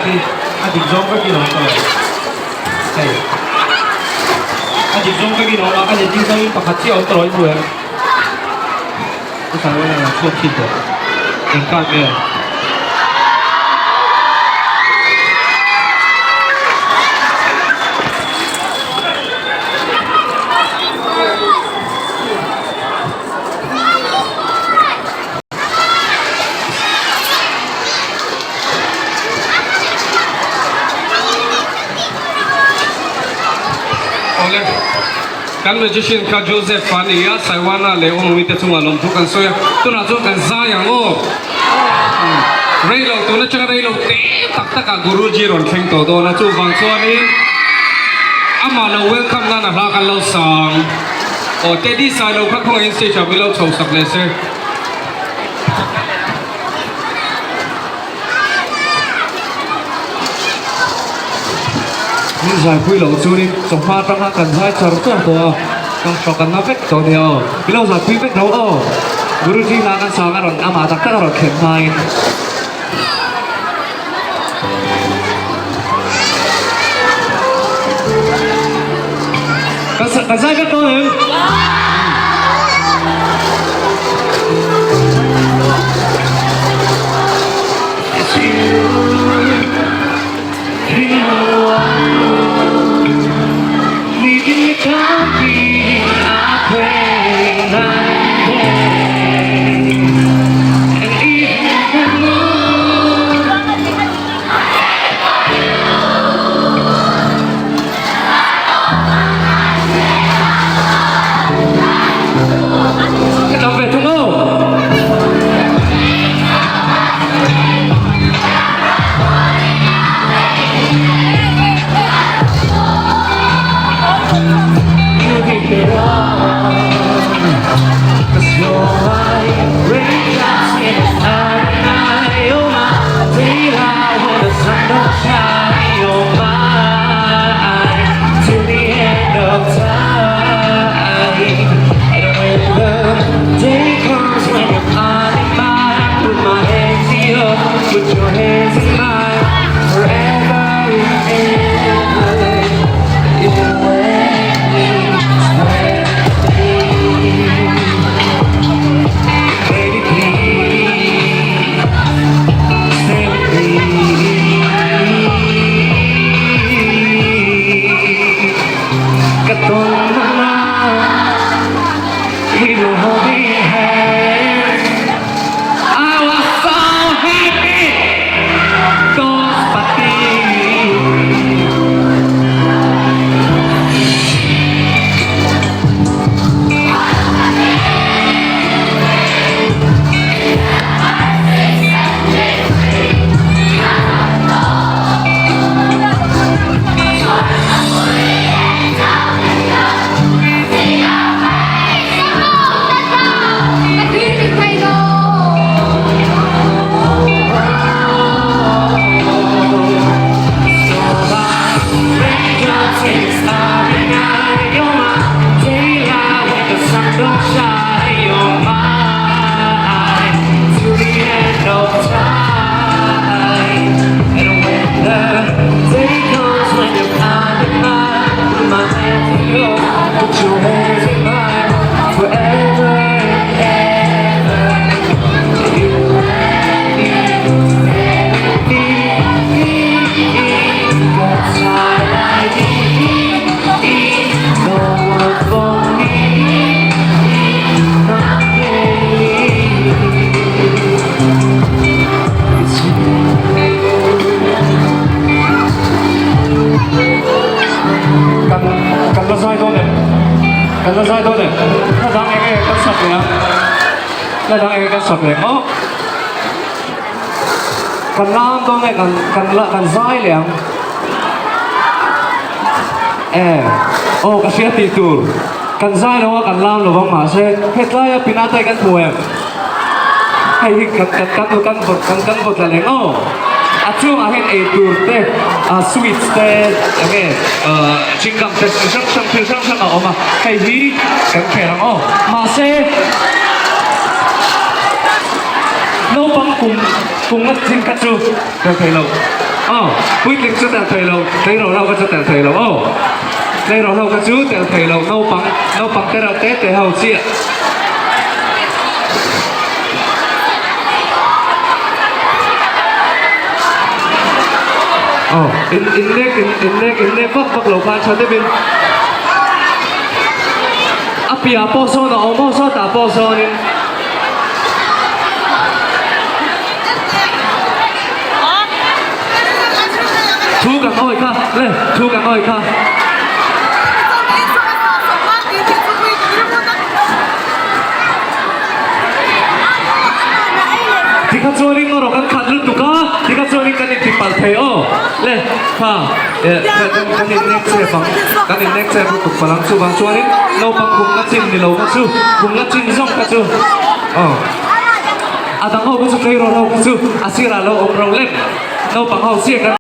đi anh định giống cái gì đó rồi đây anh định giống cái gì đó anh định giống cái 같이 어떤 거예요 그 사람은 수업 시도 인간은 kan magician ka Joseph Fania Saiwana le ong mite chunga lom thu kan soya tu na chu kan za yang o reilo tu na changa reilo te tak tak ka guruji ron theng to do na chu wang chuan in ama lo welcome na la kan lo sang o te di sai lo kha khong in stage bi lo chho sak le seนี่ใช่คุยหลงจูนี่สมภาตั้งหักกันใช่ชาร์จตัวก็ชอบกันนับเวกตัวเดียวพี่เราจะคุยเวกเรากุรุจีลากันสองกันอามาตักกันเราเข็มไม้กันใช่กันตัวหนึ่งแล้วทางเอกสดเลยกันน้ำตรงไหนกันซ้ายเหลี่ยมกันเสียตีตูกันซ้ายแล้วว่ากันล่างหรือว่ามาเซ่เฮ็ดไรปีนาไตกันป่วยให้กันบดอะไรอาช่วงอาเห็นตูเต้สวิตเต้ชิงกัมเต้ช่างออกมาให้ดีกันแข็งมาเซ่เราบังกุมงัดทิ้งกัดจูเดี๋ยวไปเรา quyết định cho thầy lâu thấy rồi lâu cho thầy lâu đây rồi lâu cái chú thầy lâu nấu bằng cái đầu tết để hầu chia in bắc lầu phan cho tới bên Apia poso na omoso ta poso ni thu cả ngồi kha lên thu cả ngồi kha Tika joining ngoro kan khadlu tuka tika joining kan tipal theo le ha kan next se pang kan next se tuk palang su bang joining no pang kum na chin ni lo ka su kum na chin zong ka su adang ho ka su kai ro lo ka su asira lo om ro lem no pang ho sia kan